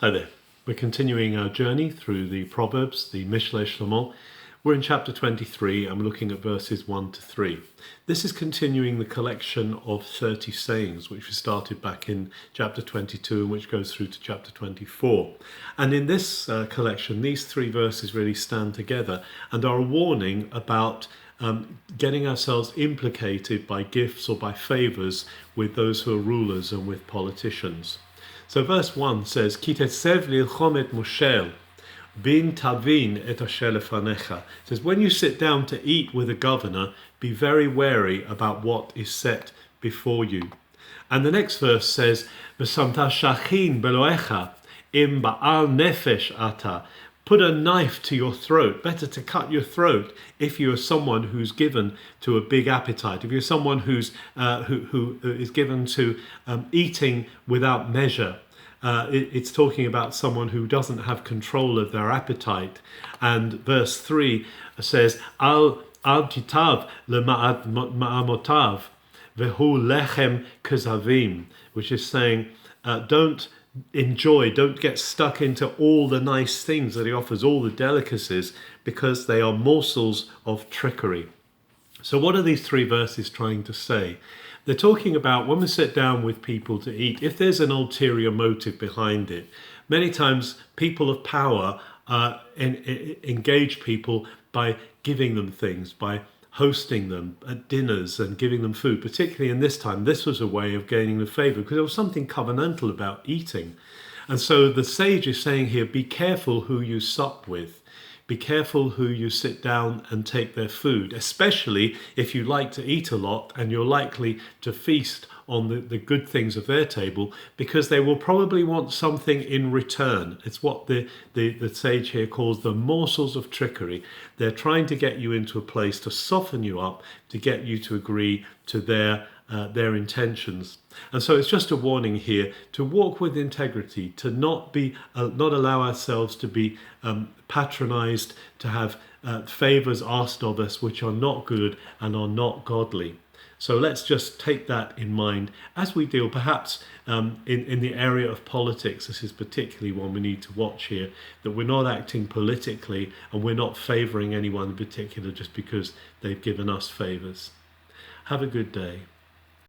Hi there. We're continuing our journey through the Proverbs, the Mishle Shlomo. We're in chapter 23 and we're looking at verses 1 to 3. This is continuing the collection of 30 sayings which we started back in chapter 22 and which goes through to chapter 24. And in this collection, these three verses really stand together and are a warning about getting ourselves implicated by gifts or by favours with those who are rulers and with politicians. So verse 1 says, Ki tetzev lilchom et moshel, bin tavin et asher lefanecha. It says, when you sit down to eat with a governor, be very wary about what is set before you. And the next verse says, V'samta shachin beloecha, im ba'al nefesh ata. Put a knife to your throat. Better to cut your throat if you are someone who's given to a big appetite. If you're someone who is given to eating without measure. It's talking about someone who doesn't have control of their appetite. And verse 3 says, Al titav lema'amotav vehu lechem kezavim, which is saying, don't get stuck into all the nice things that he offers, all the delicacies, because they are morsels of trickery. So what are these three verses trying to say? They're talking about when we sit down with people to eat, if there's an ulterior motive behind it. Many times people of power engage people by giving them things, by hosting them at dinners and giving them food. Particularly in this time, this was a way of gaining the favour because there was something covenantal about eating. And so the sage is saying here, be careful who you sup with. Be careful who you sit down and take their food, especially if you like to eat a lot and you're likely to feast on the good things of their table, because they will probably want something in return. It's what the sage here calls the morsels of trickery. They're trying to get you into a place to soften you up, to get you to agree to their intentions. And so it's just a warning here to walk with integrity, to not allow ourselves to be patronized, to have favors asked of us which are not good and are not godly. So let's just take that in mind as we deal, perhaps in the area of politics. This is particularly one we need to watch here, that we're not acting politically and we're not favoring anyone in particular just because they've given us favors. Have a good day.